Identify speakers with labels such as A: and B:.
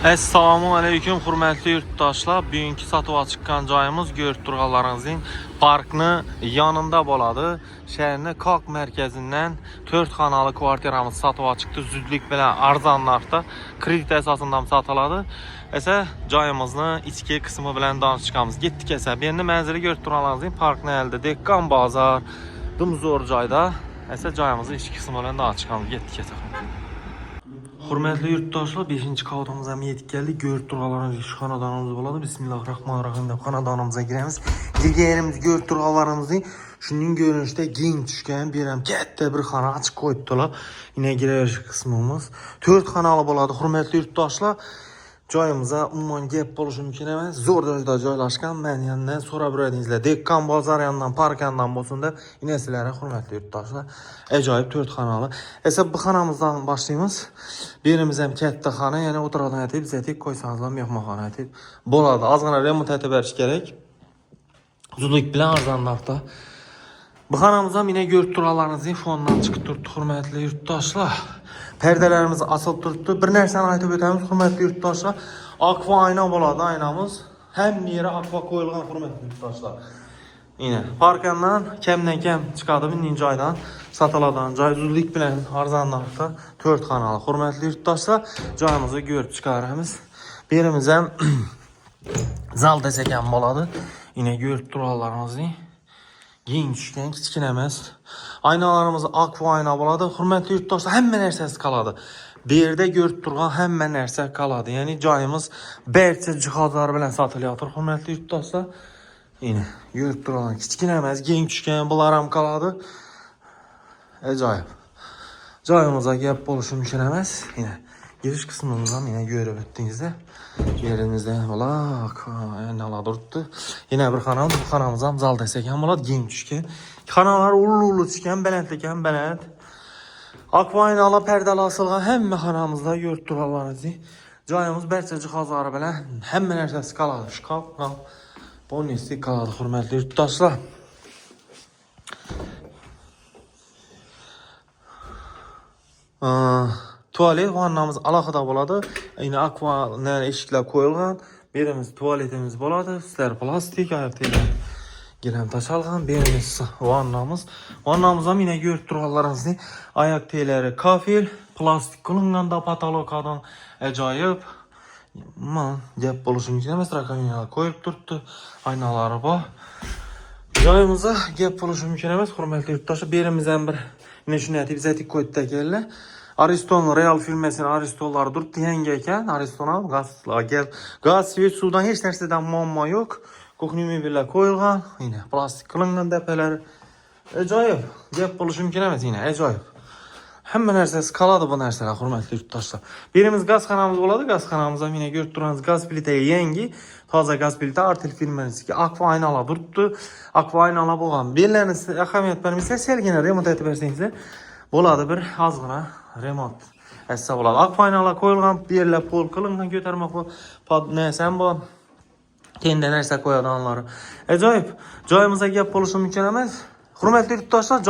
A: Assalamu aleyküm hürmetli yurttaşlar. Bugünkü satığa çıkan cayımız Görüp durğanlarınızın parkını yanında boladı. Şəhərin Kalk mərkəzindən 4 xanalı kvartiramız satığa çıxdı. Züdlük bilen arzanlarda kredit əsasında satıladı. Əsə cayımızın içki kısmı bilen danışacağımız getdik əsə. Birini mənzili Görüp durğanlarınızın parkını əldə Dekkan bazar dımzor cayda. Əsə cayımızın içki kısmı bilen danışacağımız getdik əsə. Hürmetli yurttaşlar 5. kavdamıza yedik geldik. Görüp durğalarımız şu kanadanımız boladı. Bismillahirrahmanirrahim deyip kanadanımıza giremiz. Girgəyərimiz görüp durğalarımızı şunun görünüşte giyin düşkən birəm kətdə bir xana açıq koydular. Yine girer kısmımız. 4 kanalı boladı. Hürmetli yurttaşlar cayımıza umman gep boluşu mümkün emas. Zor dördədə joylaşkan. Mən yanından sonra biradinizlə Dekkan bazar yanından, park yanından bolsun da yine sizlərə hürmetli yurttaşlar acayip 4 kanalı. Əsəb bu xanamızdan başlayımız. Birimiz hem kətdə xana, yəni oturadan etib, zətik koysanızlar mehmanxana etib. Boladı. Azğana remont etibərş gerek. Zuluk bilen arzanlarda. Bu xanamızdan yine görüp durğalarınızı fondan çıkıp durdu hürmetli yurttaşlar. Perdelerimiz asıp durdu. Bir nərsəni aytıb ötəmiz hürmetli yurttaşlar. Akva ayna boladı aynamız. Hem yere akva koyulgan hürmetli yurttaşlar. Yine parkandan kemden kem çıkardı 1. aydan satıladan cay zuluk bilen arzanlarda 4 kanalı hürmetli yurttaşlar cayımızı görüp çıkarımız. Birimiz hem zal deseken boladı. Yine görüp durğalarınızı giyin düşkən kiçkin emas. Aynalarımız akva ayna boladı. Hürmetli yurttaşlar həmmə nərsəsi qaladı. Bir yerdə görüp durğan həmmə nərsə qaladı. Yəni cayımız bərçə cihazları bilen satılıyatır. Hürmetli yurttaşlar yine görüp durğan kiçkin emas, giyin düşkən bunlar qaladı. Acayip. Cayımıza gəlib boluşu mümkün emas. Yine giriş kısmından yine görüp ettiğinizde yerimizde nala durdu. Yine bir kanal, bu kanalımızdan zal deseken buladı giyin düşkən. Kanallar ulu düşkən, belentlikən belent. Akva aynalı, pərdəli asılğan həmmə kanalımızda görüp durğalarınızı. Cayımız bərçə cihazları bilen həmmə nərsəsi qaladı. Şkaf, bonisi qaladı hürmetli yurttaşlar. Tuvalet vannamız alakada boladı. Yine akva eşikler koyulgan. Birimiz tuvaletimiz boladı. Sizler plastik ayakta giren taşalgan. Birimiz vannamız. Vannamızda yine görüp durğalarınızı ayak teleri kafil. Plastik kılıngan patalokadan acayip. Cep boluşu mümkün emas. Rakamiyyalar koyup durdu. Aynaları bu. Cayımıza gep boluşu mümkün emas. Hürmetli yurttaşlar birimizden bir yine şunu etip zetik koydu da geldi. Ariston Real filmesinin Aristonlar durdu yengeyken Ariston'a gazla gel. Gaz, sveç, sudan hiç nerseden muamma yok. Kuhnimi bile koyulgan. Yine plastik kılıngan depeler. Acayip. Gep boluşu mümkün emas yine acayip. Hemen nersesi kaladı bu nerseler hürmetli yurttaşlar. Birimiz gaz kanalımız oladı. Gaz kanalımızda yine görüp duranız gaz pliteye yengi. Taze gaz plite artil filmleriniz ki akva aynala durdu. Akva aynala boğan. Birleriniz ahamiyet vermişse sergine remont etiberseniz boladı bir azgına remont. Essa boladı. Akva aynala koyulgan bir yerle pol kılıngan götürmek bu. Neyse bu. Kendi nerse koyadı onları. Acayip. Cayımıza gap oluşu mümkün emas. Hürmetli yurttaşlar.